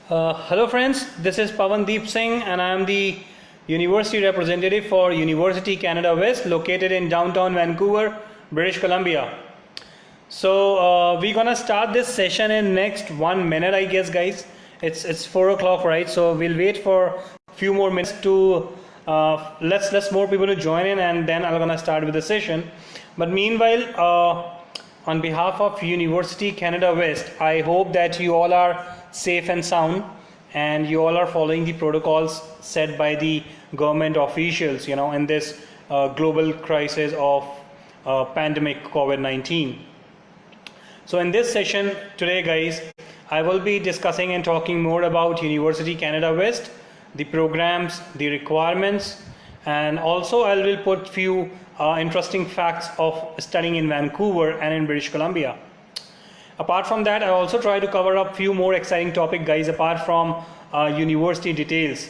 Hello friends, this is Pawandeep Singh and I am the University representative for University Canada West located in downtown Vancouver, British Columbia. So we're gonna start this session in next 1 minute, I guess, guys. It's 4 o'clock, right? So we'll wait for a few more minutes to let's more people to join in, and then I'm gonna start with the session. But meanwhile, on behalf of University Canada West, I hope that you all are safe and sound, and you all are following the protocols set by the government officials, in this global crisis of pandemic COVID-19. So in this session today, guys, I will be discussing and talking more about University Canada West, the programs, the requirements, and also I will put few interesting facts of studying in Vancouver and in British Columbia. Apart from that, I also try to cover up few more exciting topics, guys, apart from university details.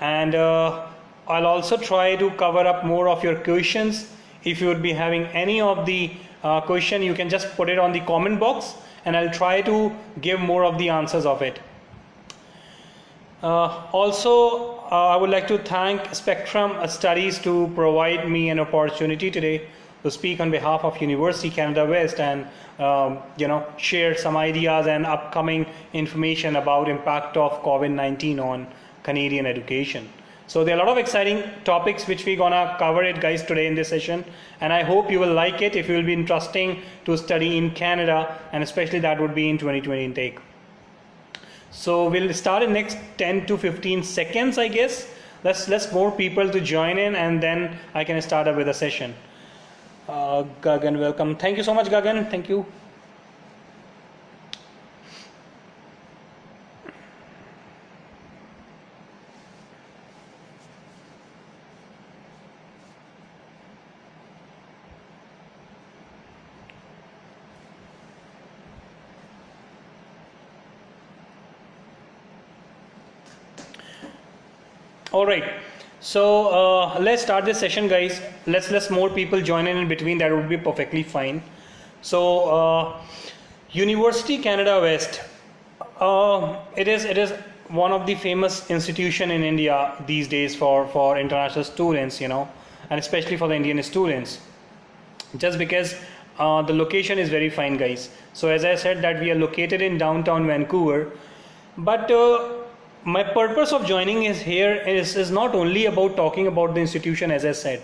And I'll also try to cover up more of your questions. If you would be having any of the question, you can just put it on the comment box and I'll try to give more of the answers of it. Also, I would like to thank Spectrum Studies to provide me an opportunity today to speak on behalf of University Canada West and share some ideas and upcoming information about impact of COVID-19 on Canadian education. So there are a lot of exciting topics which we're gonna cover it, guys, today in this session, and I hope you will like it. If you will be interesting to study in Canada, and especially that would be in 2020 intake. So we'll start in next 10 to 15 seconds, I guess. Let's more people to join in, and then I can start up with a session. Gagan, welcome. Thank you so much, Gagan. Thank you. All right. So let's start this session, guys. Let's more people join in between. That would be perfectly fine. So University Canada West, it is one of the famous institution in India these days for international students, and especially for the Indian students. Just because the location is very fine, guys. So as I said that we are located in downtown Vancouver, but my purpose of joining is not only about talking about the institution, as I said.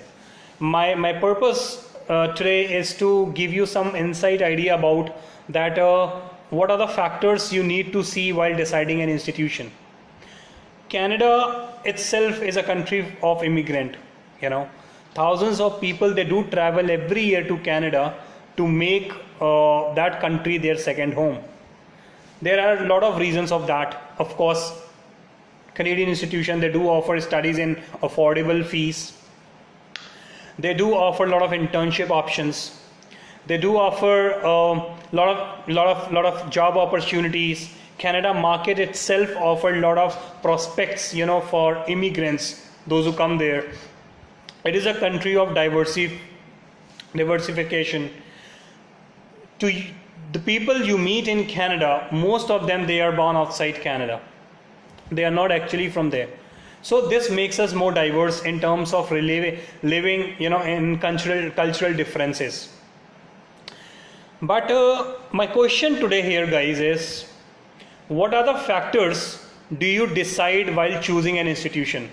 My purpose today is to give you some insight idea about that what are the factors you need to see while deciding an institution. Canada itself is a country of immigrant, thousands of people, they do travel every year to Canada to make that country their second home. There are a lot of reasons of that. Of course, Canadian institution, they do offer studies in affordable fees. They do offer a lot of internship options. They do offer a lot of job opportunities. Canada market itself offer a lot of prospects, for immigrants, those who come there. It is a country of diversification. To the people you meet in Canada, most of them, they are born outside Canada. They are not actually from there. So this makes us more diverse in terms of living, in cultural differences. But my question today here, guys, is what are the factors do you decide while choosing an institution?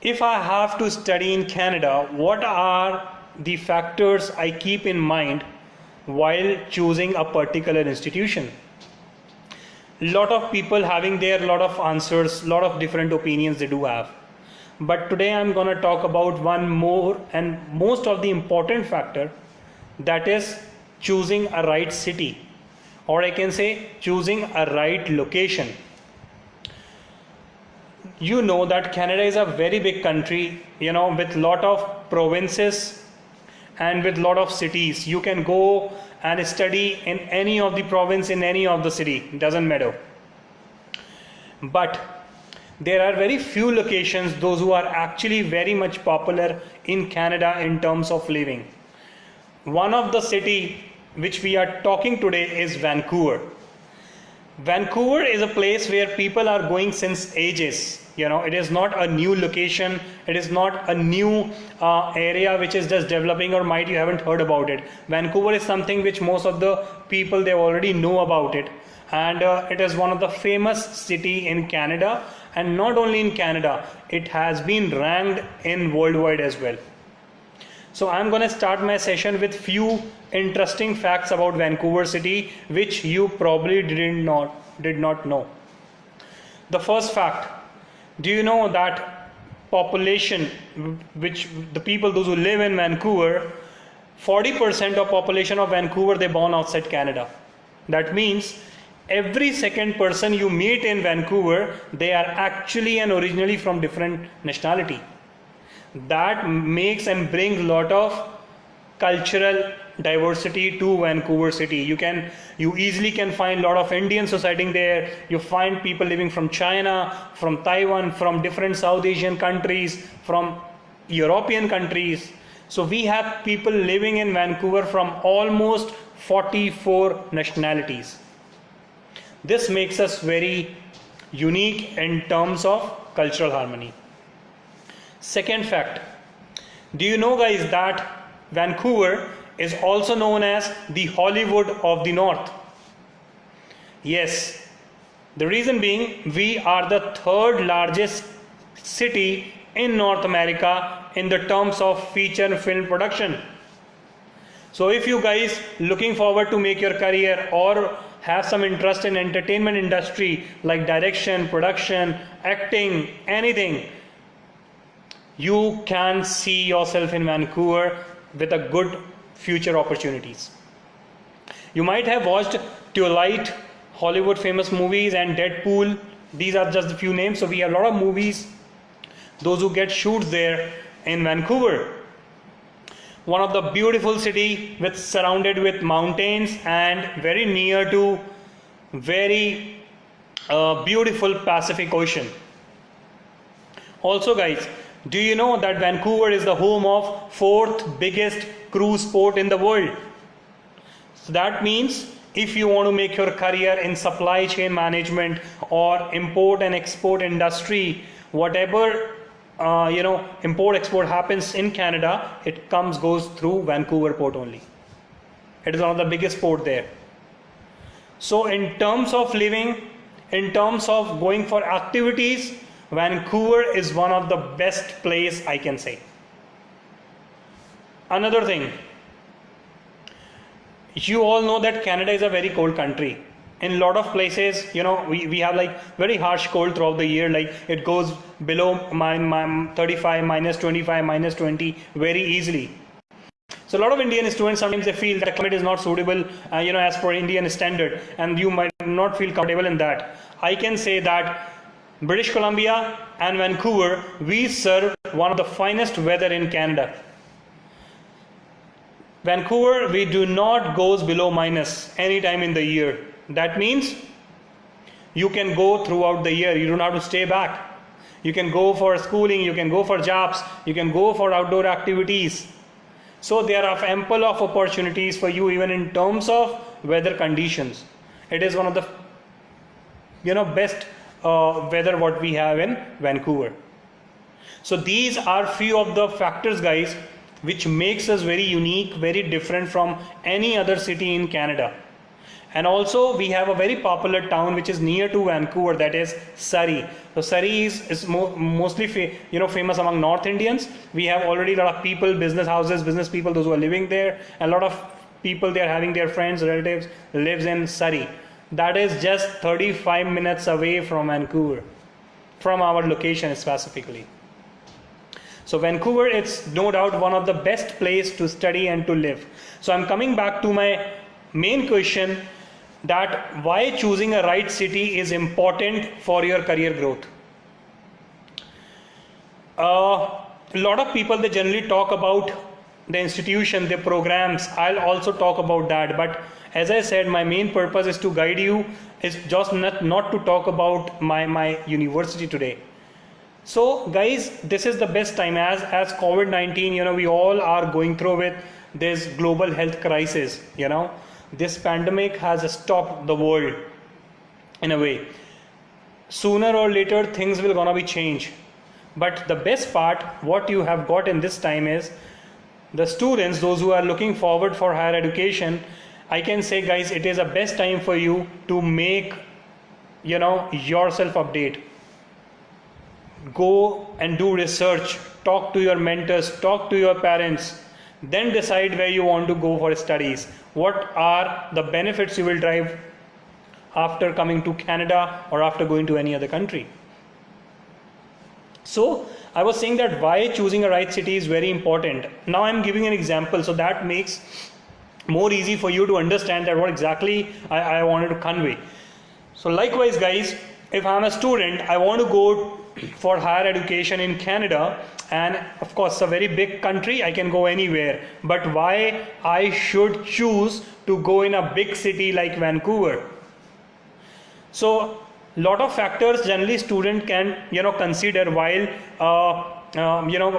If I have to study in Canada, what are the factors I keep in mind while choosing a particular institution? Lot of people having their lot of answers, lot of different opinions they do have. But today I'm going to talk about one more and most of the important factor, that is choosing a right city, or I can say choosing a right location. You know that Canada is a very big country, with lot of provinces and with lot of cities. You can go and study in any of the province, in any of the city, doesn't matter. But there are very few locations, those who are actually very much popular in Canada in terms of living. One of the city which we are talking today is Vancouver. Vancouver is a place where people are going since ages. It is not a new location. It is not a new area which is just developing, or might you haven't heard about it. Vancouver is something which most of the people, they already know about it, and it is one of the famous city in Canada, and not only in Canada, it has been ranked in worldwide as well. So I'm going to start my session with few interesting facts about Vancouver city which you probably did not know. The first fact, do you know that population, which the people, those who live in Vancouver, 40% of population of Vancouver, they born outside Canada. That means every second person you meet in Vancouver, they are actually and originally from different nationality. That makes and brings a lot of cultural diversity to Vancouver city. You easily can find a lot of Indian society there. You find people living from China, from Taiwan, from different South Asian countries, from European countries. So we have people living in Vancouver from almost 44 nationalities. This makes us very unique in terms of cultural harmony. Second fact, do you know guys that Vancouver is also known as the Hollywood of the North? Yes, the reason being, we are the third largest city in North America in the terms of feature film production. So if you guys looking forward to make your career or have some interest in entertainment industry like direction, production, acting, anything, you can see yourself in Vancouver with a good future opportunities. You might have watched Twilight, Hollywood famous movies, and Deadpool. These are just a few names. So we have a lot of movies, those who get shoots there in Vancouver. One of the beautiful city surrounded with mountains and very near to very beautiful Pacific Ocean. Also guys, do you know that Vancouver is the home of fourth biggest cruise port in the world? So that means if you want to make your career in supply chain management or import and export industry, whatever import export happens in Canada, it goes through Vancouver port only. It is one of the biggest port there. So in terms of living, in terms of going for activities, Vancouver is one of the best place I can say. Another thing, you all know that Canada is a very cold country. In a lot of places, we have like very harsh cold throughout the year. Like it goes below 35, minus 25, minus 20 very easily. So a lot of Indian students, sometimes they feel that the climate is not suitable, as per Indian standard, and you might not feel comfortable in that. I can say that British Columbia and Vancouver, we serve one of the finest weather in Canada. Vancouver, we do not goes below minus any time in the year. That means you can go throughout the year. You don't have to stay back. You can go for schooling, you can go for jobs, you can go for outdoor activities. So there are ample of opportunities for you even in terms of weather conditions. It is one of the best weather what we have in Vancouver. So these are few of the factors guys which makes us very unique, very different from any other city in Canada. And also we have a very popular town which is near to Vancouver, that is Surrey. So Surrey is mostly famous among North Indians. We have already a lot of people, business houses, business people, those who are living there, and a lot of people they are having their friends, relatives lives in Surrey. That is just 35 minutes away from Vancouver, from our location specifically. So Vancouver, it's no doubt one of the best place to study and to live. So I'm coming back to my main question, that why choosing a right city is important for your career growth. A lot of people, they generally talk about the institution, the programs. I'll also talk about that, but as I said, my main purpose is to guide you, is just not to talk about my university today. So guys, this is the best time as COVID-19, we all are going through with this global health crisis. This pandemic has stopped the world. in a way. Sooner or later things will gonna be changed, but the best part what you have got in this time is the students, those who are looking forward for higher education. I can say, guys, it is a best time for you to make yourself update. Go and do research, talk to your mentors, talk to your parents, then decide where you want to go for studies. What are the benefits you will derive after coming to Canada or after going to any other country. So I was saying that why choosing a right city is very important. Now I'm giving an example, so that makes more easy for you to understand that what exactly I wanted to convey. So likewise, guys, if I'm a student, I want to go for higher education in Canada, and of course it's a very big country, I can go anywhere, but why I should choose to go in a big city like Vancouver? So lot of factors generally student can consider while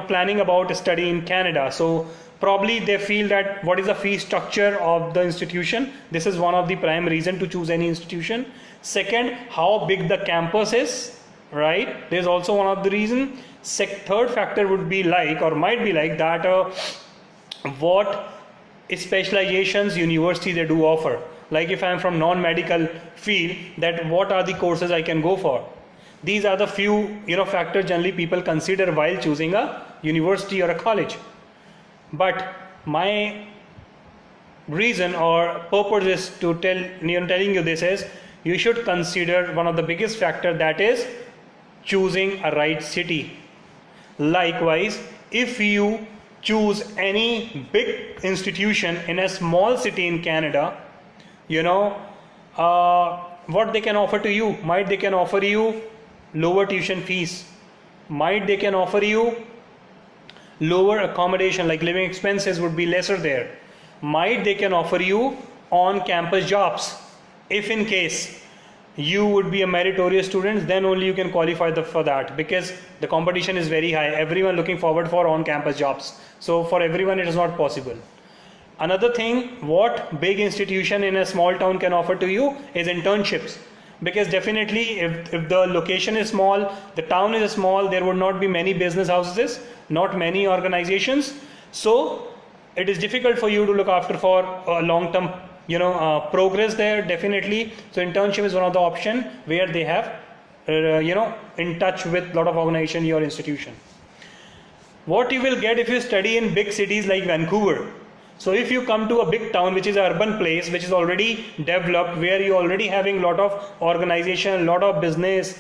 planning about a study in Canada. So probably they feel that what is the fee structure of the institution. This is one of the prime reason to choose any institution. Second, how big the campus is, right? There's also one of the reason. Third factor would be like, or might be like that what specializations university they do offer. Like if I am from non-medical field, that what are the courses I can go for. These are the few factors generally people consider while choosing a university or a college. But my reason or purpose is to telling you this is, you should consider one of the biggest factor, that is choosing a right city. Likewise, if you choose any big institution in a small city in Canada, what they can offer to you, might they can offer you lower tuition fees, might they can offer you lower accommodation, like living expenses would be lesser there, might they can offer you on campus jobs. If in case you would be a meritorious student, then only you can qualify for that, because the competition is very high, everyone looking forward for on campus jobs. So for everyone it is not possible. Another thing, what big institution in a small town can offer to you is internships. Because definitely if the location is small, the town is small, there would not be many business houses, not many organizations. So it is difficult for you to look after for a long-term progress there, definitely. So internship is one of the option where they have in touch with lot of organization, your institution. What you will get if you study in big cities like Vancouver. So if you come to a big town, which is an urban place, which is already developed, where you already having lot of organization, lot of business,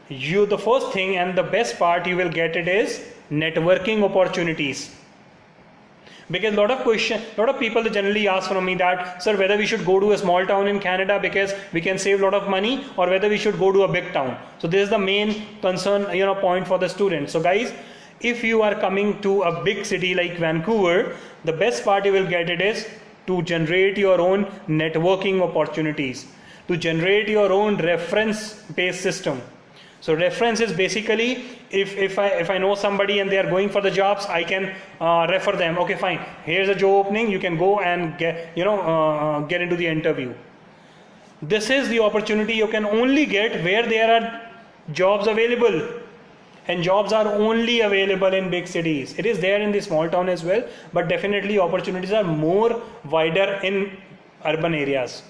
the first thing and the best part you will get it is networking opportunities. Because lot of people generally ask from me that, sir, whether we should go to a small town in Canada because we can save a lot of money, or whether we should go to a big town. So this is the main concern point for the students. So guys, if you are coming to a big city like Vancouver, the best part you will get it is to generate your own networking opportunities, to generate your own reference based system. So reference is basically, if I know somebody and they are going for the jobs, I can refer them. Okay, fine, here's a job opening, you can go and get get into the interview. This is the opportunity you can only get where there are jobs available. And jobs are only available in big cities. It is there in the small town as well, but definitely opportunities are more wider in urban areas.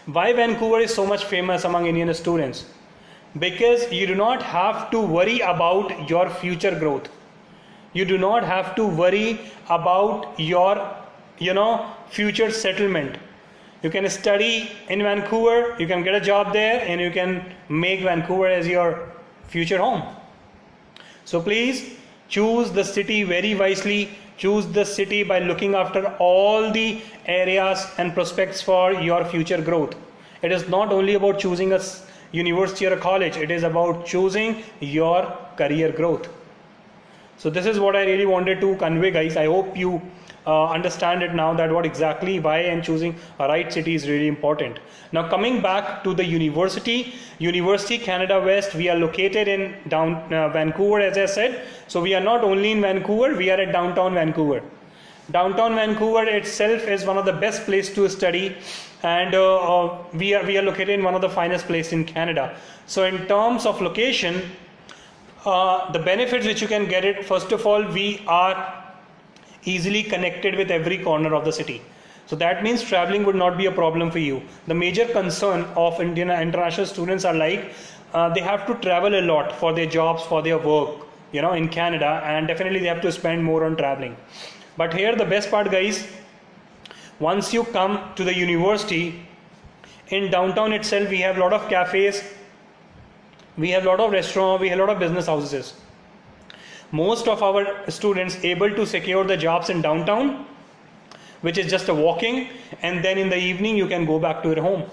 Why Vancouver is so much famous among Indian students? Because you do not have to worry about your future growth. You do not have to worry about your future settlement. You can study in Vancouver, you can get a job there, and you can make Vancouver as your future home. So please choose the city very wisely. Choose the city by looking after all the areas and prospects for your future growth. It is not only about choosing a university or a college, it is about choosing your career growth. So this is what I really wanted to convey, guys. I hope you understand it now, that what exactly why and choosing a right city is really important. Now coming back to the University Canada West, we are located in Vancouver, as I said. So we are not only in Vancouver, we are at downtown Vancouver. Downtown Vancouver itself is one of the best place to study, and we are located in one of the finest place in Canada. So in terms of location, the benefits which you can get it, first of all, we are easily connected with every corner of the city. So that means traveling would not be a problem for you. The major concern of Indian international students are like they have to travel a lot for their jobs, for their work, in Canada, and definitely they have to spend more on traveling. But here the best part, guys, once you come to the university, in downtown itself we have a lot of cafes, we have a lot of restaurants, we have a lot of business houses. Most of our students able to secure the jobs in downtown, which is just a walking, and then in the evening you can go back to your home.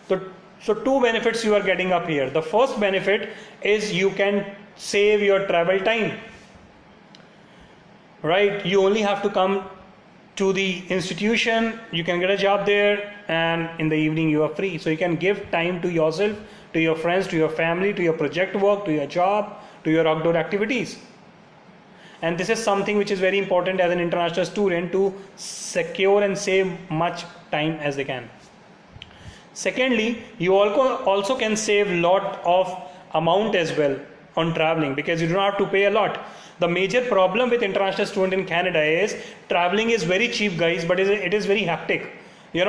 So two benefits you are getting up here. The first benefit is you can save your travel time. Right? You only have to come to the institution, you can get a job there, and in the evening you are free. So you can give time to yourself, to your friends, to your family, to your project work, to your job, to your outdoor activities. And this is something which is very important as an international student, to secure and save much time as they can. Secondly, you also can save lot of amount as well on traveling, because you do not have to pay a lot. The major problem with international student in Canada is traveling is very cheap, guys, but it is very hectic.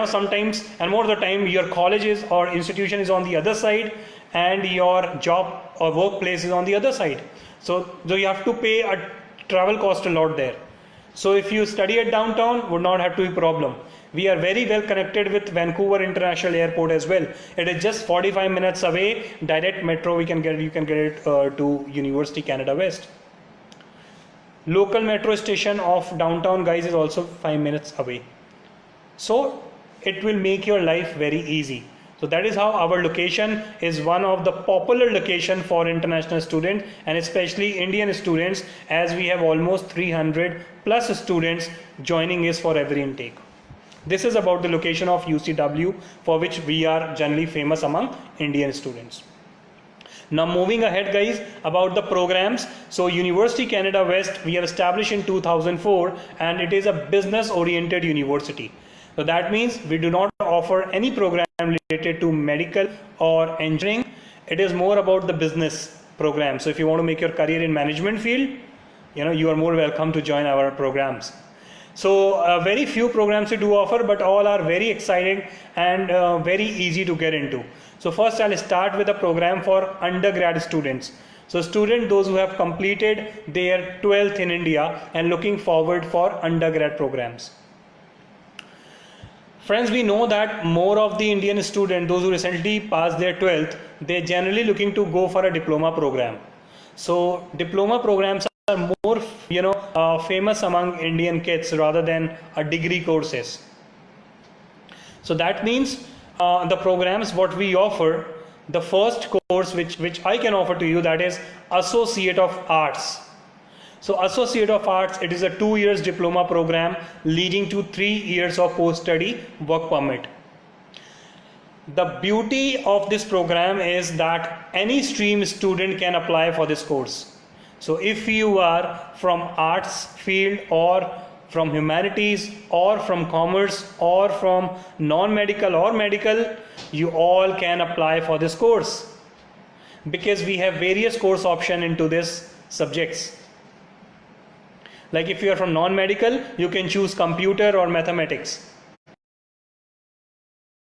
Sometimes, and more of the time, your colleges or institution is on the other side, and your job or workplace is on the other side. So you have to pay a travel cost a lot there. So if you study at downtown, would not have to be a problem. We are very well connected with Vancouver International Airport as well. It is just 45 minutes away, direct metro. You can get it to University Canada West. Local metro station of downtown, guys, is also 5 minutes away. So it will make your life very easy. So that is how our location is one of the popular location for international students, and especially Indian students, as we have almost 300 plus students joining us for every intake. This is about the location of UCW, for which we are generally famous among Indian students. Now moving ahead, guys, about the programs. So University Canada West, we have established in 2004, and it is a business oriented university. So that means we do not offer any program related to medical or engineering. It is more about the business program. So if you want to make your career in management field, you are more welcome to join our programs. So very few programs we do offer, but all are very exciting and very easy to get into. So first I'll start with a program for undergrad students. So those who have completed their 12th in India and looking forward for undergrad programs. Friends, we know that more of the Indian students, those who recently passed their 12th, they're generally looking to go for a diploma program. So diploma programs are more, famous among Indian kids rather than a degree courses. So that means the programs what we offer, the first course which I can offer to you, that is Associate of Arts. So Associate of Arts, it is a 2 years diploma program leading to 3 years of post-study work permit. The beauty of this program is that any stream student can apply for this course. So if you are from arts field or from humanities or from commerce or from non-medical or medical, you all can apply for this course, because we have various course options into this subjects. Like if you are from non-medical, you can choose computer or mathematics.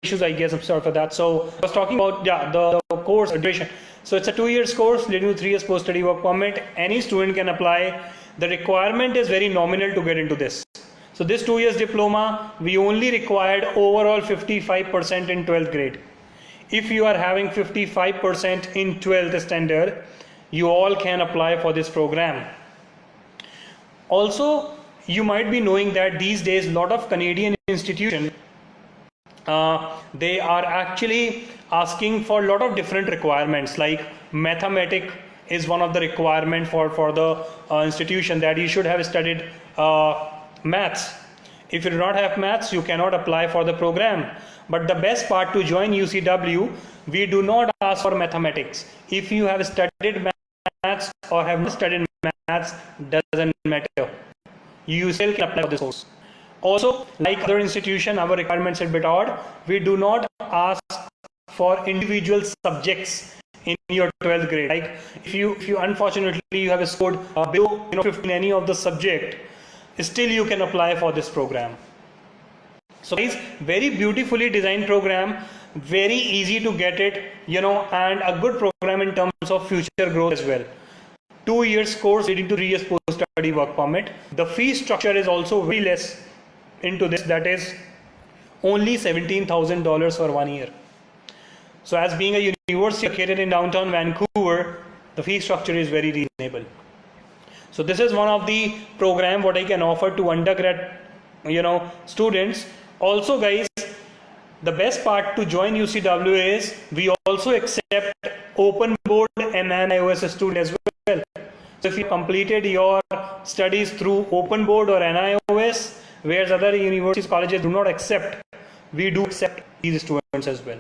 Issues, I guess, I'm sorry for that. So I was talking about the course duration. So it's a 2 years course leading to 3 years post-study work permit. Any student can apply. The requirement is very nominal to get into this. So this 2 years diploma, we only required overall 55% in 12th grade. If you are having 55% in 12th standard, you all can apply for this program. Also, you might be knowing that these days a lot of Canadian institutions, they are actually asking for a lot of different requirements, like mathematics is one of the requirement for the institution, that you should have studied maths. If you do not have maths, you cannot apply for the program. But the best part, to join UCW, we do not ask for mathematics. If you have studied maths or have not studied maths, doesn't matter. you still can apply for this course. Also, like other institution, our requirements are a bit odd. We do not ask for individual subjects in your 12th grade. Like if you unfortunately you have scored below 15 any of the subject, still you can apply for this program. So guys, very beautifully designed program, very easy to get it, and a good program in terms of future growth as well. 2 years course leading to 3 years post-study work permit. The fee structure is also very less into this, that is only $17,000 for 1 year. So as being a university located in downtown Vancouver, the fee structure is very reasonable. So this is one of the program what I can offer to undergrad students. Also guys, the best part to join UCW is we also accept open board and NIOS student as well. So if you completed your studies through open board or NIOS, whereas other universities, colleges do not accept, we do accept these students as well.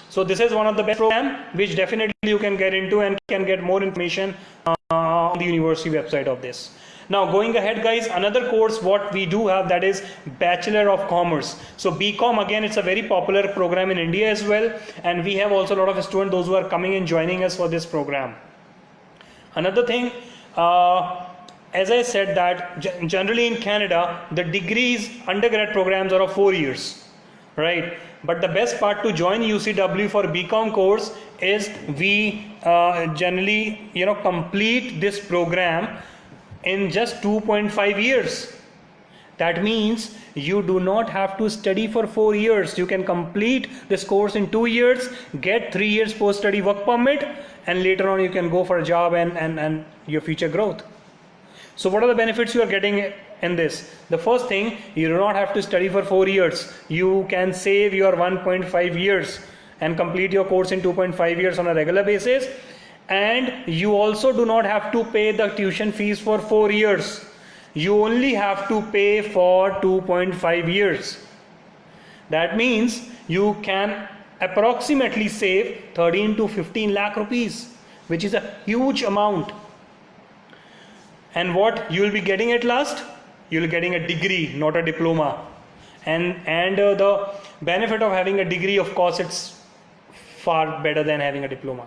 So this is one of the best programs which definitely you can get into and can get more information on the university website of this. Now going ahead guys, another course what we do have, that is Bachelor of Commerce. So BCom, again, it's a very popular program in India as well, and we have also a lot of students, those who are coming and joining us for this program. Another thing, as I said that generally in Canada, the degrees, undergrad programs are of 4 years, right? But the best part to join UCW for BCom course is we generally, complete this program in just 2.5 years. That means you do not have to study for 4 years. You can complete this course in 2 years, get 3 years post-study work permit, and later on you can go for a job and your future growth. So what are the benefits you are getting in this? The first thing, you do not have to study for 4 years. You can save your 1.5 years and complete your course in 2.5 years on a regular basis. And you also do not have to pay the tuition fees for 4 years. You only have to pay for 2.5 years. That means you can approximately save 13 to 15 lakh rupees, which is a huge amount. And what you will be getting at last? You will be getting a degree, not a diploma. And the benefit of having a degree, of course, it's far better than having a diploma.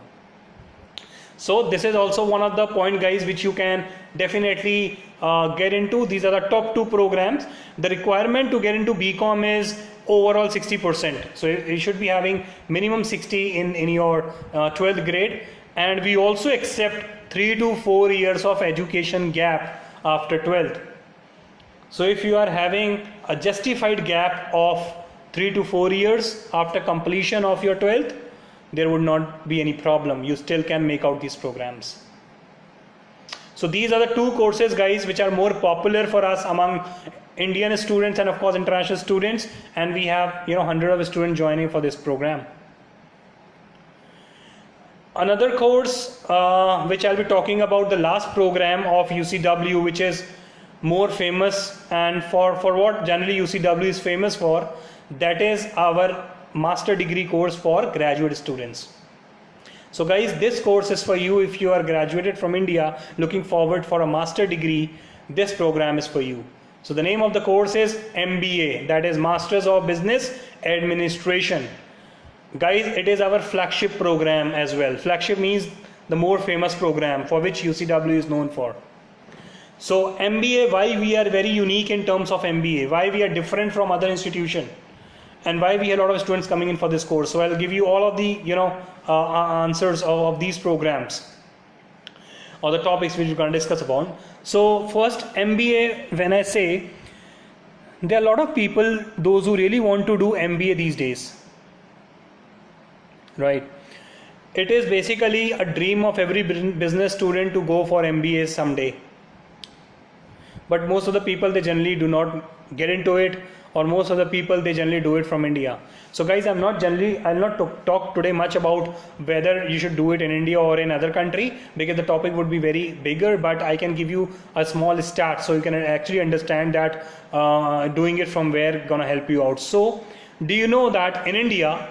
So this is also one of the point guys which you can definitely get into. These are the top 2 programs. The requirement to get into BCom is overall 60%. So you should be having minimum 60 in your 12th grade. And we also accept 3 to 4 years of education gap after 12th. So if you are having a justified gap of 3 to 4 years after completion of your 12th, there would not be any problem. You still can make out these programs. So these are the 2 courses guys which are more popular for us among Indian students and of course international students, and we have hundreds of students joining for this program. Another course which I'll be talking about, the last program of UCW, which is more famous and for what generally UCW is famous for, that is our master degree course for graduate students. So guys, this course is for you if you are graduated from India looking forward for a master degree. This program is for you. So the name of the course is MBA, that is Masters of Business Administration. Guys, it is our flagship program as well. Flagship means the more famous program for which UCW is known for. So MBA, why we are very unique in terms of MBA, why we are different from other institutions, and why we have a lot of students coming in for this course. So I'll give you all of the answers of these programs or the topics which we're going to discuss upon. So first, MBA, when I say, there are a lot of people, those who really want to do MBA these days, right? It is basically a dream of every business student to go for MBA someday. But most of the people, they generally do not get into it, or most of the people, they generally do it from India. So guys, I'll not talk today much about whether you should do it in India or in other country, because the topic would be very bigger, but I can give you a small start so you can actually understand that doing it from where gonna help you out. So do you know that in India,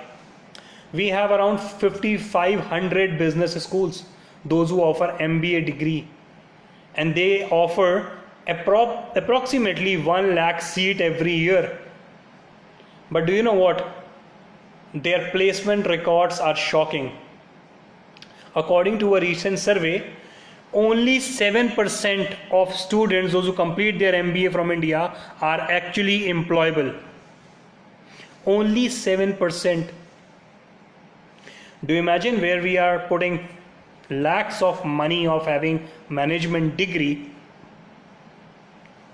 we have around 5,500 business schools, those who offer MBA degree, and they offer approximately 1 lakh seat every year. But do you know what? Their placement records are shocking. According to a recent survey, only 7% of students, those who complete their MBA from India, are actually employable. Only 7%. Do you imagine where we are putting lakhs of money of having management degree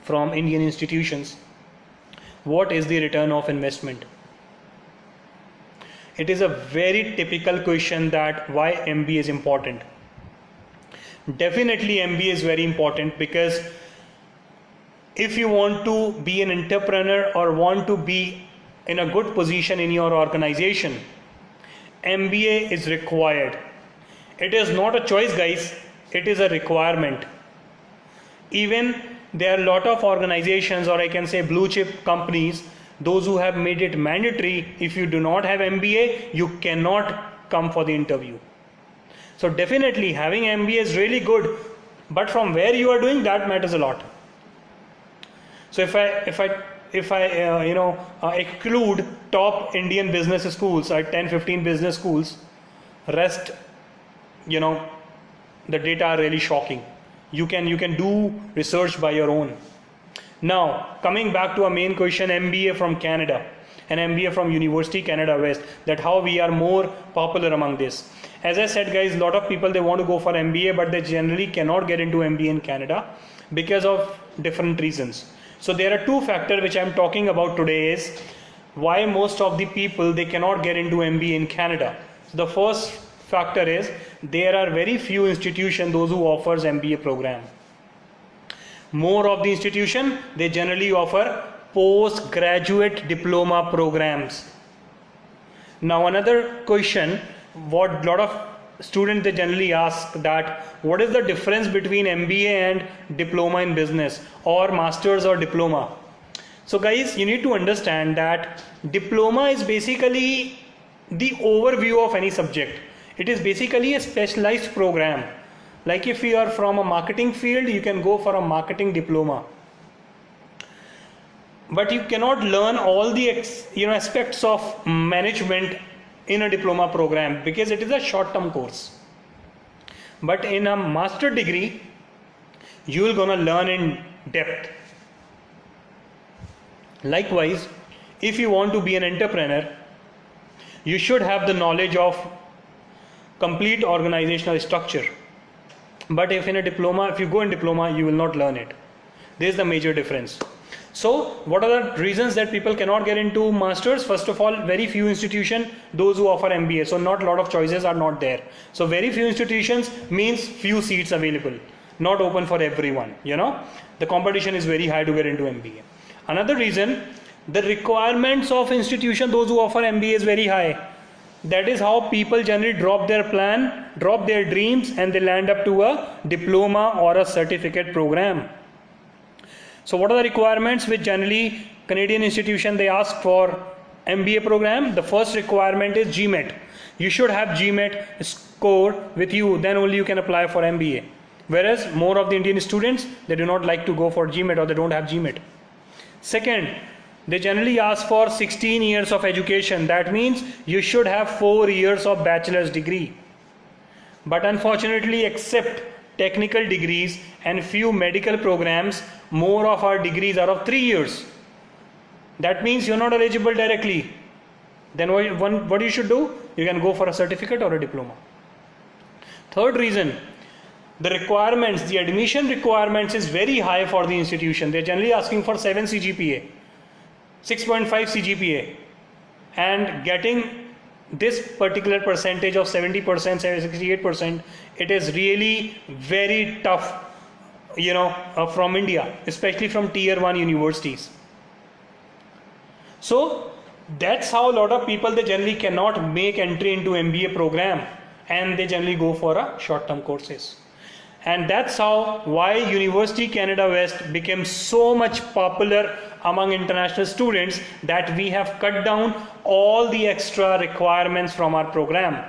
from Indian institutions? What is the return of investment? It is a very typical question that why MBA is important. Definitely MBA is very important, because if you want to be an entrepreneur or want to be in a good position in your organization, MBA is required. It is not a choice, guys, it is a requirement. Even there are a lot of organizations, or I can say blue chip companies, those who have made it mandatory, if you do not have MBA, you cannot come for the interview. So definitely having MBA is really good, but from where you are doing, that matters a lot. So if I exclude top Indian business schools, like 10-15 business schools, rest, the data are really shocking. You can do research by your own. Now coming back to our main question, MBA from Canada and MBA from University Canada West, that how we are more popular among this. As I said, guys, a lot of people, they want to go for MBA, but they generally cannot get into MBA in Canada because of different reasons. So there are two factors which I'm talking about today is why most of the people, they cannot get into MBA in Canada. So the first factor is there are very few institutions those who offers MBA program. More of the institution, they generally offer postgraduate diploma programs. Now another question, what lot of students, they generally ask that what is the difference between MBA and diploma in business, or masters or diploma. So guys, you need to understand that diploma is basically the overview of any subject. It is basically a specialized program. Like if you are from a marketing field, you can go for a marketing diploma. But you cannot learn all the aspects of management in a diploma program, because it is a short-term course. But in a master degree, you will gonna learn in depth. Likewise, if you want to be an entrepreneur, you should have the knowledge of complete organizational structure. But if you go in diploma, you will not learn it. This is the major difference. So what are the reasons that people cannot get into masters? First of all, very few institutions, those who offer MBA. So not a lot of choices are not there. So very few institutions means few seats available, not open for everyone. The competition is very high to get into MBA. Another reason, the requirements of institution, those who offer MBA is very high. That is how people generally drop their plan, drop their dreams, and they land up to a diploma or a certificate program. So what are the requirements which generally Canadian institution, they ask for MBA program? The first requirement is GMAT. You should have GMAT score with you, then only you can apply for MBA. Whereas more of the Indian students, they do not like to go for GMAT, or they don't have GMAT. Second, they generally ask for 16 years of education. That means you should have 4 years of bachelor's degree. But unfortunately, except technical degrees and few medical programs, more of our degrees are of 3 years. That means you're not eligible directly. Then what you should do? You can go for a certificate or a diploma. Third reason, the requirements, the admission requirements is very high for the institution. They're generally asking for 7 CGPA, 6.5 CGPA, and getting this particular percentage of 70%, 68%, it is really very tough, from India, especially from tier 1 universities. So that's how a lot of people, they generally cannot make entry into MBA program, and they generally go for a short-term courses. And that's why University Canada West became so much popular among international students, that we have cut down all the extra requirements from our program.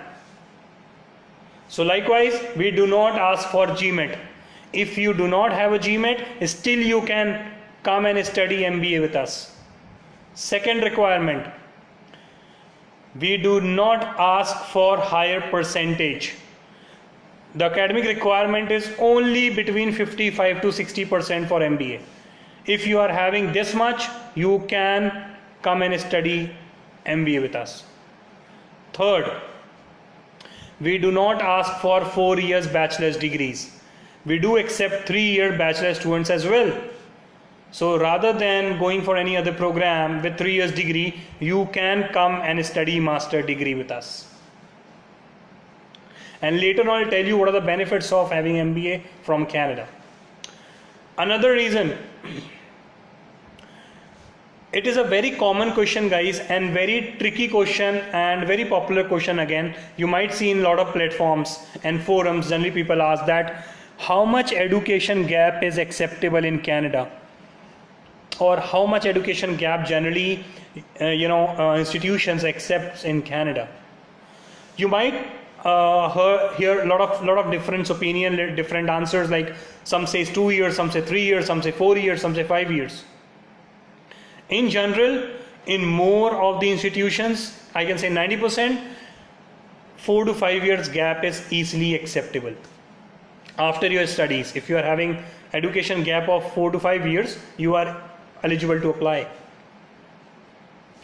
So likewise, we do not ask for GMAT. If you do not have a GMAT, still you can come and study MBA with us. Second requirement, we do not ask for higher percentage. The academic requirement is only between 55 to 60% for MBA. If you are having this much, you can come and study MBA with us. Third, we do not ask for 4 years bachelor's degrees. We do accept 3-year bachelor students as well. So rather than going for any other program with 3 years degree, you can come and study master degree with us. And later on I'll tell you what are the benefits of having MBA from Canada. Another reason, it is a very common question guys, and very tricky question and very popular question again. You might see in a lot of platforms and forums, generally people ask that, how much education gap is acceptable in Canada? Or how much education gap generally institutions accepts in Canada? You might hear a lot of different opinion, different answers, like some say 2 years, some say 3 years, some say 4 years, some say 5 years. In general, in more of the institutions, I can say 90%, 4 to 5 years gap is easily acceptable. After your studies, if you are having education gap of 4 to 5 years, you are eligible to apply.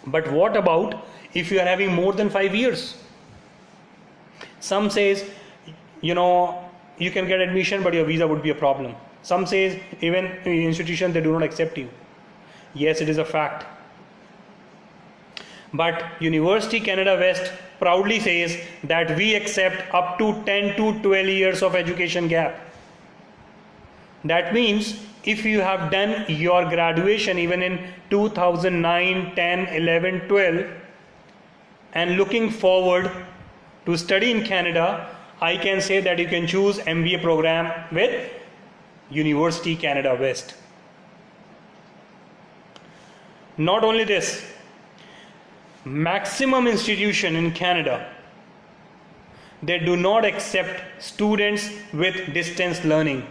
But what about if you are having more than 5 years? Some says, you can get admission, but your visa would be a problem. Some says even in institutions they do not accept you. Yes, it is a fact. But University Canada West proudly says that we accept up to 10 to 12 years of education gap. That means if you have done your graduation even in 2009, 10, 11, 12 and looking forward to study in Canada, I can say that you can choose MBA program with University Canada West. Not only this, maximum institution in Canada, they do not accept students with distance learning.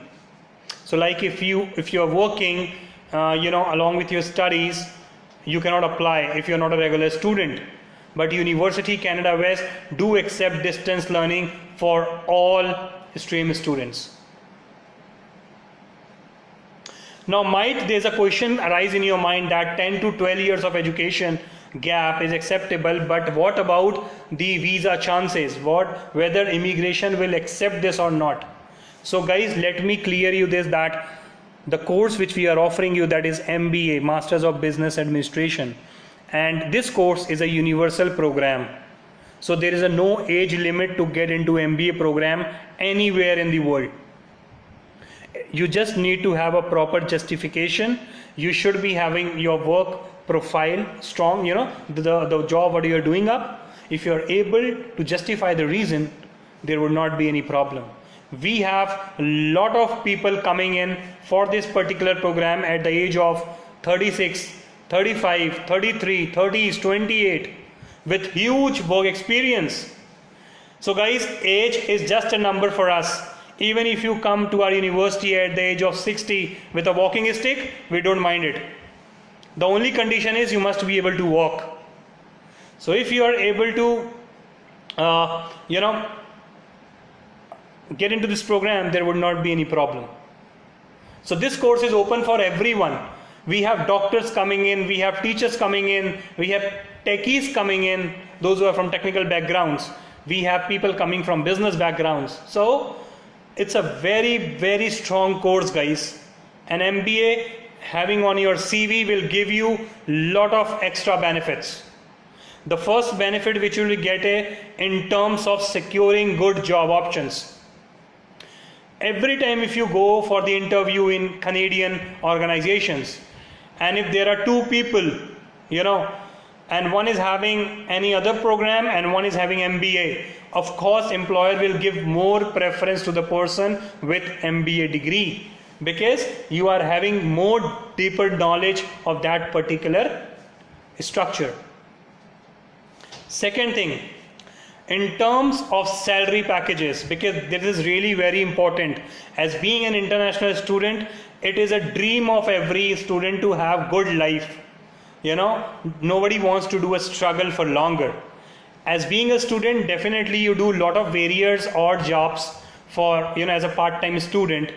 So like if you are working along with your studies, you cannot apply if you are not a regular student. But University Canada West do accept distance learning for all stream students. Now there's a question arise in your mind that 10 to 12 years of education gap is acceptable, but what about the visa chances? Whether immigration will accept this or not? So guys, let me clear you this, that the course which we are offering you, that is MBA, Masters of Business Administration, and this course is a universal program. So there is no age limit to get into MBA program anywhere in the world. You just need to have a proper justification. You should be having your work profile strong, the job what you are doing up. If you are able to justify the reason, there would not be any problem. We have a lot of people coming in for this particular program at the age of 36, 35, 33, 30s, 28 with huge work experience. So guys, age is just a number for us. Even if you come to our university at the age of 60 with a walking stick, we don't mind it. The only condition is you must be able to walk. So if you are able to get into this program, there would not be any problem. So this course is open for everyone. We have doctors coming in, we have teachers coming in, we have techies coming in, those who are from technical backgrounds. We have people coming from business backgrounds. So it's a very, very strong course, guys. An MBA having on your CV will give you lot of extra benefits. The first benefit which you will get in terms of securing good job options. Every time if you go for the interview in Canadian organizations, and if there are two people, and one is having any other program and one is having MBA, of course employer will give more preference to the person with MBA degree, because you are having more deeper knowledge of that particular structure. Second thing, In terms of salary packages, because this is really very important, as being an international student, it is a dream of every student to have good life. Nobody wants to do a struggle for longer. As being a student, definitely you do a lot of various odd jobs for, as a part-time student.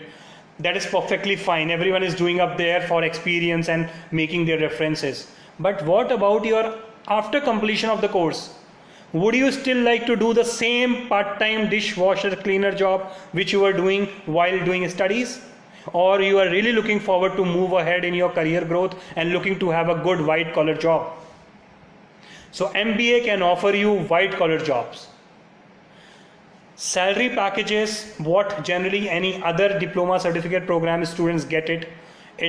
That is perfectly fine. Everyone is doing up there for experience and making their references. But what about your after completion of the course? Would you still like to do the same part-time dishwasher cleaner job which you were doing while doing studies? Or you are really looking forward to move ahead in your career growth and looking to have a good white collar job? So MBA can offer you white collar jobs. Salary packages, what generally any other diploma certificate program students get it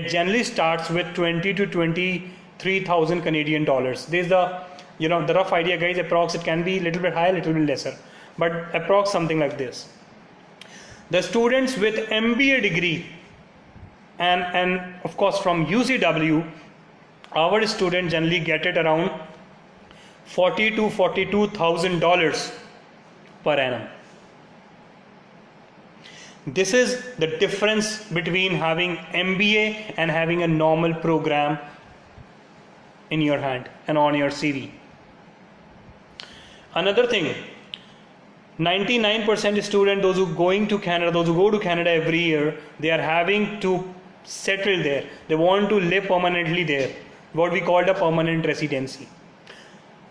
generally starts with 20 to 23,000 Canadian dollars. This is the rough idea, guys. Approx it can be a little bit higher, little bit lesser, but approx something like this. The students with MBA degree and of course from UCW, our students generally get it around $40,000 to $42,000 per annum. This is the difference between having MBA and having a normal program in your hand and on your CV. Another thing, 99% students, those who go to Canada every year, they are having to settle there. They want to live permanently there, what we call a permanent residency.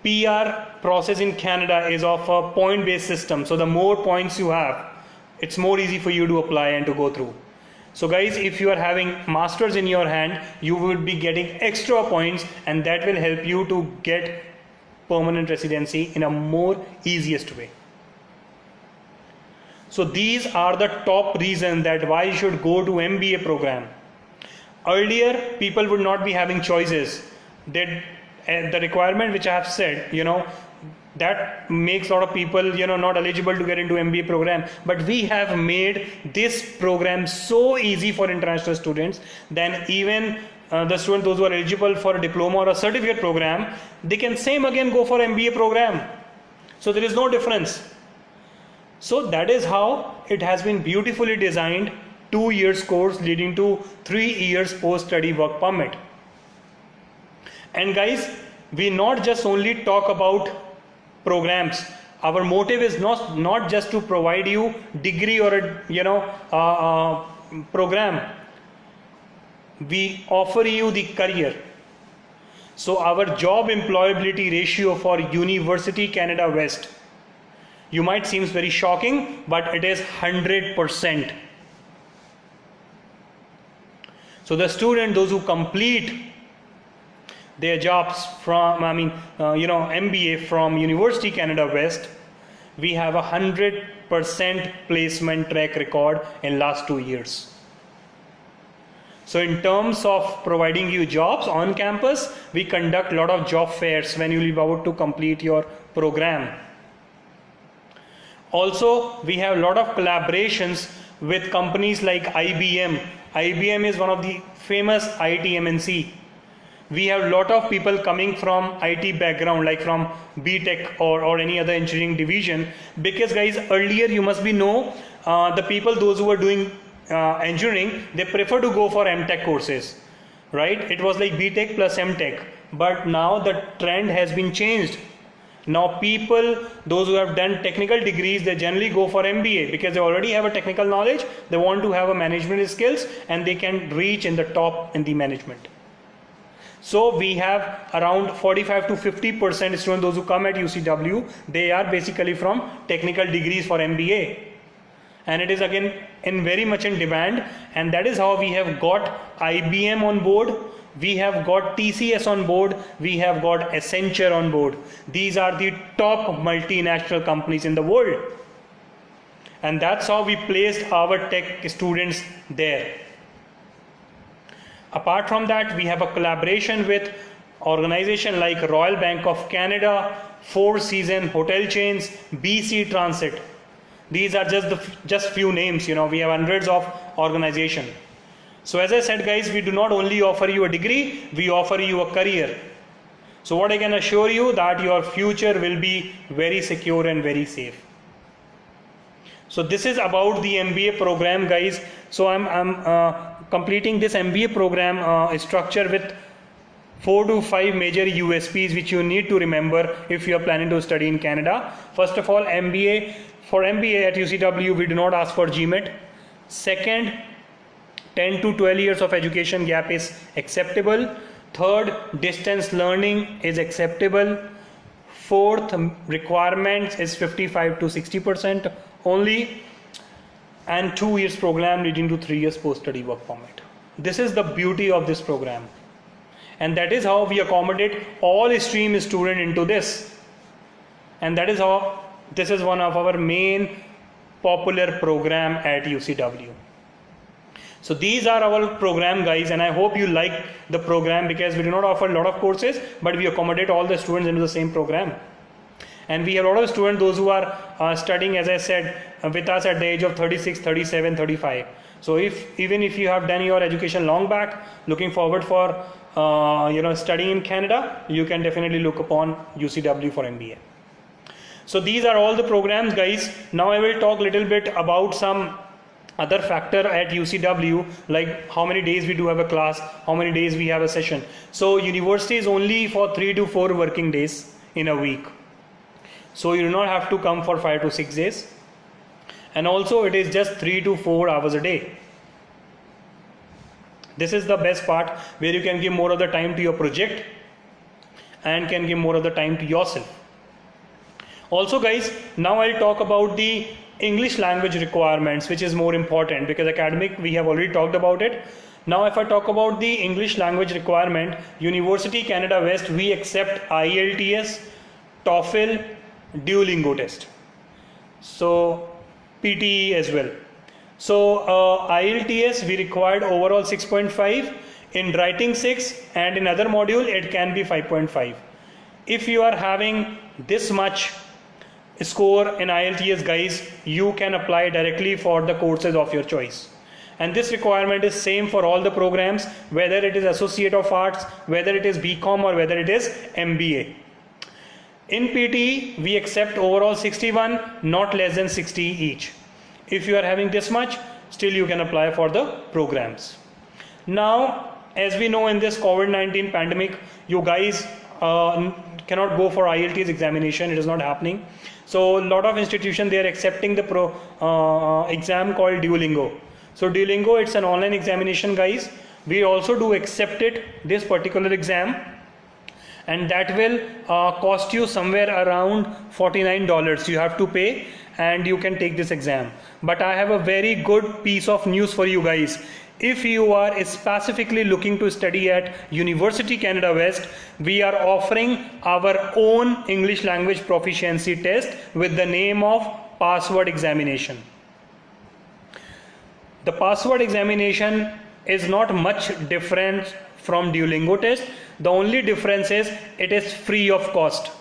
PR process in Canada is of a point-based system. So the more points you have, it's more easy for you to apply and to go through. So guys, if you are having masters in your hand, you will be getting extra points, and that will help you to get permanent residency in a more easiest way. So these are the top reasons that why you should go to MBA program. Earlier, people would not be having choices. The requirement which I have said, that makes a lot of people, not eligible to get into MBA program. But we have made this program so easy for international students, then even the students, those who are eligible for a diploma or a certificate program, they can same again go for MBA program. So there is no difference. So that is how it has been beautifully designed, 2 years course leading to 3 years post-study work permit. And guys, we not just only talk about programs. Our motive is not just to provide you degree or a program. We offer you the career. So our job employability ratio for University Canada West, you might seem very shocking, but it is 100%. So the student, those who complete their jobs from, MBA from University Canada West, we have 100% placement track record in last 2 years. So in terms of providing you jobs on campus, we conduct a lot of job fairs when you leave out to complete your program. Also, we have a lot of collaborations with companies like IBM. IBM is one of the famous IT MNC. We have a lot of people coming from IT background, like from BTech or any other engineering division. Because guys, earlier you must the people, those who were doing engineering, they prefer to go for MTech courses, right? It was like BTech plus MTech. But now the trend has been changed. Now people, those who have done technical degrees, they generally go for MBA because they already have a technical knowledge. They want to have a management skills and they can reach in the top in the management. So we have around 45 to 50% students, those who come at UCW, they are basically from technical degrees for MBA. And it is again very much in demand, and that is how we have got IBM on board, we have got TCS on board, we have got Accenture on board. These are the top multinational companies in the world. And that's how we placed our tech students there. Apart from that, we have a collaboration with organizations like Royal Bank of Canada, Four Seasons hotel chains, BC Transit. These are just few names, we have hundreds of organizations. So as I said guys, we do not only offer you a degree, we offer you a career. So what I can assure you that your future will be very secure and very safe. So this is about the MBA program, guys. So I'm completing this MBA program structure with 4 to 5 major USPs which you need to remember if you are planning to study in Canada. First of all, for MBA at UCW, we do not ask for GMAT. Second, 10 to 12 years of education gap is acceptable. Third, distance learning is acceptable. Fourth, requirements is 55 to 60% only, and 2 years program leading to 3 years post-study work permit. This is the beauty of this program, and that is how we accommodate all stream students into this, and that is how this is one of our main popular program at UCW. So these are our program, guys, and I hope you like the program, because we do not offer a lot of courses, but we accommodate all the students into the same program. And we have a lot of students, those who are studying, as I said, with us at the age of 36, 37, 35. So even if you have done your education long back, looking forward for studying in Canada, you can definitely look upon UCW for MBA. So these are all the programs, guys. Now I will talk a little bit about some other factor at UCW, like how many days we do have a class, how many days we have a session. So university is only for 3 to 4 working days in a week. So you do not have to come for 5 to 6 days. And also it is just 3 to 4 hours a day. This is the best part, where you can give more of the time to your project and can give more of the time to yourself. Also, guys, now I'll talk about the English language requirements, which is more important, because academic we have already talked about it. Now if I talk about the English language requirement, University Canada West, we accept IELTS, TOEFL, Duolingo test, so PTE as well. So IELTS we required overall 6.5, in writing 6, and in other module it can be 5.5. If you are having this much score in IELTS, guys, you can apply directly for the courses of your choice. And this requirement is same for all the programs, whether it is Associate of Arts, whether it is BCom, or whether it is MBA. In PTE, we accept overall 61, not less than 60 each. If you are having this much, still you can apply for the programs. Now, as we know, in this COVID-19 pandemic, you guys cannot go for IELTS examination. It is not happening. So a lot of institutions, they are accepting the exam called Duolingo. So Duolingo, it's an online examination, guys. We also do accept it, this particular exam, and that will cost you somewhere around $49 you have to pay, and you can take this exam. But I have a very good piece of news for you guys. If you are specifically looking to study at University Canada West, we are offering our own English language proficiency test with the name of password examination. The password examination is not much different from Duolingo test. The only difference is it is free of cost.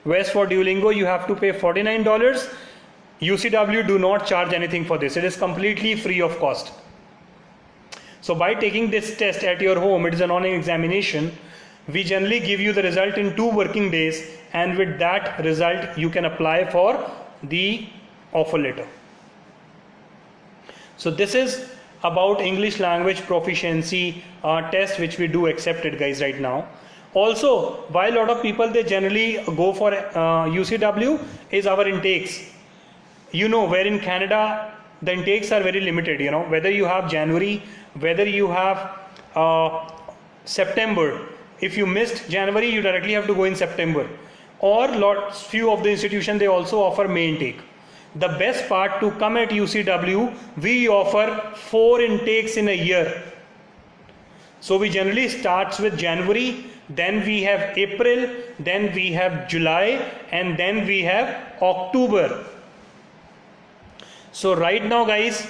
Whereas for Duolingo you have to pay $49. UCW do not charge anything for this. It is completely free of cost. So by taking this test at your home, it is an online examination. We generally give you the result in 2 working days, and with that result you can apply for the offer letter. So this is about English language proficiency test, which we do accept it, guys, right now. Also, why a lot of people they generally go for UCW is our intakes. You know, where in Canada the intakes are very limited. You know, whether you have January, whether you have September. If you missed January, you directly have to go in September. Or few of the institutions, they also offer May intake. The best part, to come at UCW, we offer 4 intakes in a year. So we generally starts with January, then we have April, then we have July, and then we have October. So right now, guys,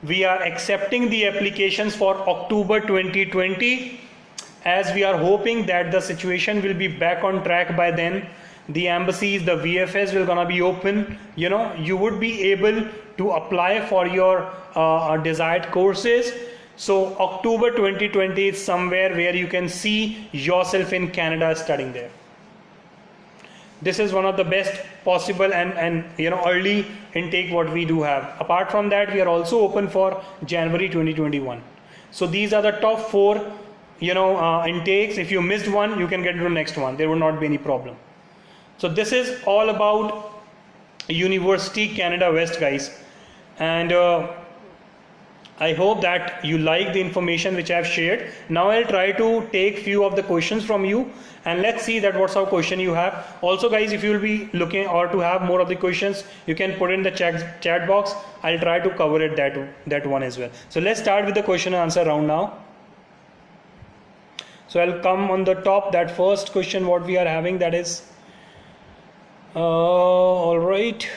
we are accepting the applications for October 2020, as we are hoping that the situation will be back on track by then. The embassies, the VFS will gonna be open. You know, you would be able to apply for your desired courses. So October 2020 is somewhere where you can see yourself in Canada studying there. This is one of the best possible and early intake what we do have. Apart from that, we are also open for January 2021. So these are the top 4 intakes. If you missed one, you can get to the next one. There will not be any problem. So this is all about University Canada West, guys, and I hope that you like the information which I have shared. Now I'll try to take few of the questions from you, and let's see that what sort of question you have. Also guys, if you will be looking or to have more of the questions, you can put in the chat box. I'll try to cover it that one as well. So let's start with the question and answer round now. So I'll come on the top. That first question what we are having, that is all right.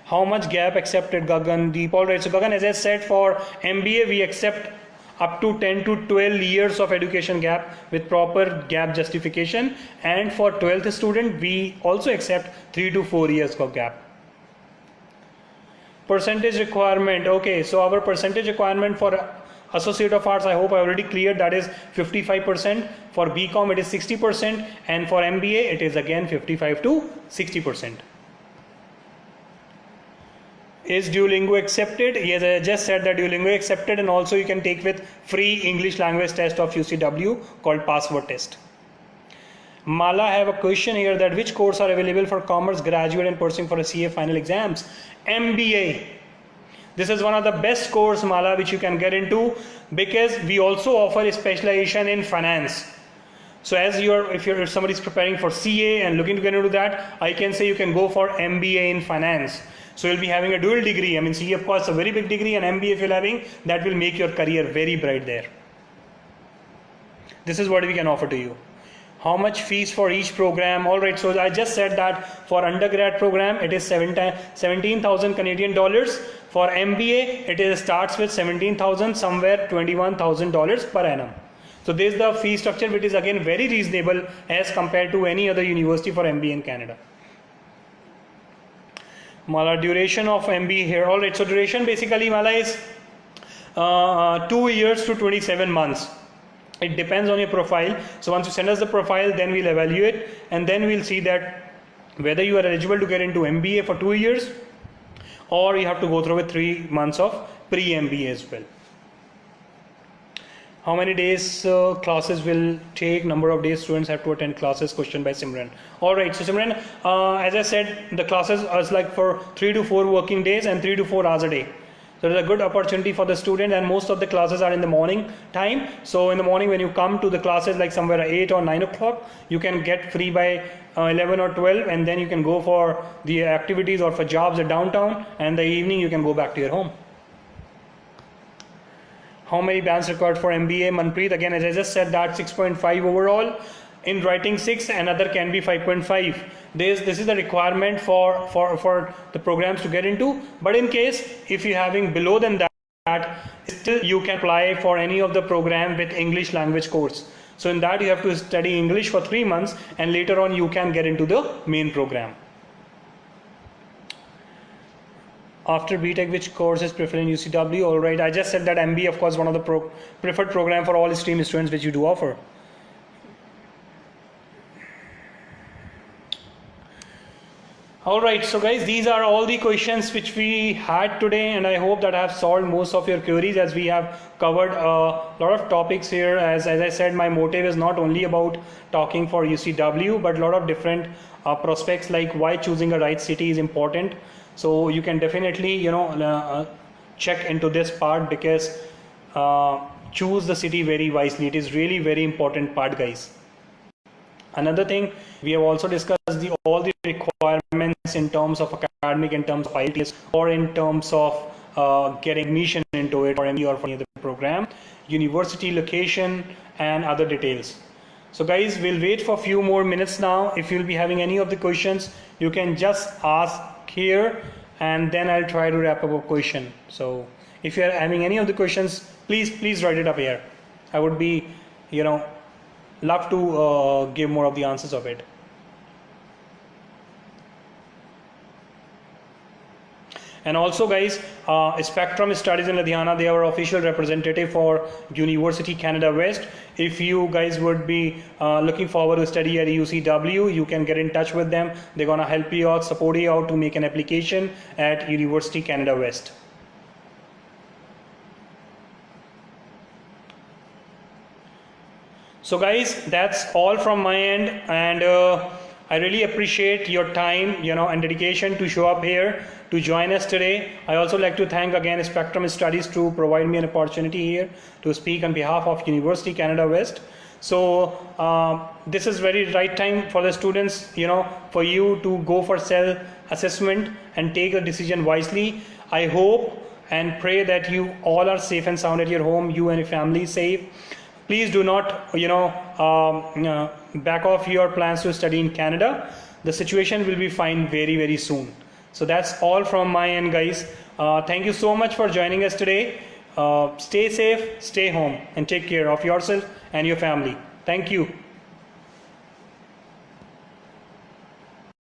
How much gap accepted, Gagandeep? All right, so Gagan, as I said, for MBA we accept up to 10 to 12 years of education gap with proper gap justification, and for 12th student we also accept 3 to 4 years of gap. Percentage requirement, okay, so our percentage requirement for Associate of Arts, I hope I already cleared, that is 55%. For BCom it is 60%, and for MBA it is again 55 to 60%. Is Duolingo accepted? Yes, I just said that Duolingo accepted, and also you can take with free English language test of UCW called password test. Mala, I have a question here, that which course are available for commerce graduate and pursuing for a CA final exams? MBA. This is one of the best course, Mala, which you can get into, because we also offer a specialization in finance. So as if somebody is preparing for CA and looking to get into that, I can say you can go for MBA in finance. So you'll be having a dual degree. I mean, CA of course a very big degree, and MBA if you're having, that will make your career very bright there. This is what we can offer to you. How much fees for each program? All right, so I just said that for undergrad program it is 17,000 Canadian dollars. For MBA it starts with 17,000, somewhere $21,000 per annum. So this is the fee structure, which is again very reasonable as compared to any other university for MBA in Canada. Mala, duration of MBA here. All right, so duration basically, Mala, is 2 years to 27 months. It depends on your profile. So once you send us the profile, then we'll evaluate, and then we'll see that whether you are eligible to get into MBA for 2 years, or you have to go through with 3 months of pre-MBA as well. How many days classes will take? Number of days students have to attend classes? Question by Simran. All right, so Simran, as I said, the classes are like for 3 to 4 working days and 3 to 4 hours a day. So it's a good opportunity for the student, and most of the classes are in the morning time. So in the morning when you come to the classes, like somewhere at 8 or 9 o'clock, you can get free by 11 or 12, and then you can go for the activities or for jobs at downtown, and the evening you can go back to your home. How many bands required for MBA? Manpreet, again, as I just said, that 6.5 overall. In writing 6, another can be 5.5. This is the requirement for the programs to get into. But in case if you're having below than that, still you can apply for any of the program with English language course. So in that you have to study English for 3 months, and later on you can get into the main program. After BTech, which course is preferred in UCW? All right, I just said that MBA, of course, one of the preferred program for all stream students which you do offer. All right, so guys, these are all the questions which we had today, and I hope that I have solved most of your queries, as we have covered a lot of topics here. As I said, my motive is not only about talking for UCW, but a lot of different prospects, like why choosing a right city is important. So you can definitely check into this part, because choose the city very wisely. It is really very important part, guys. Another thing, we have also discussed all the requirements in terms of academic, in terms of IELTS, or in terms of getting admission into it, or MBA, or for any other program, university location, and other details. So guys, we'll wait for a few more minutes now. If you'll be having any of the questions, you can just ask here, and then I'll try to wrap up a question. So if you're having any of the questions, please write it up here. I would be, love to give more of the answers of it. And also guys, Spectrum Studies in Ludhiana, they are our official representative for University Canada West. If you guys would be looking forward to study at UCW, you can get in touch with them. They're gonna help you out, support you out to make an application at University Canada West. So guys, that's all from my end, and I really appreciate your time, and dedication to show up here to join us today. I also like to thank again Spectrum Studies to provide me an opportunity here to speak on behalf of University Canada West. So this is very right time for the students, for you to go for self-assessment and take a decision wisely. I hope and pray that you all are safe and sound at your home, you and your family safe. Please do not, back off your plans to study in Canada. The situation will be fine very, very soon. So that's all from my end, guys. Thank you so much for joining us today. Stay safe, stay home, and take care of yourself and your family. Thank you.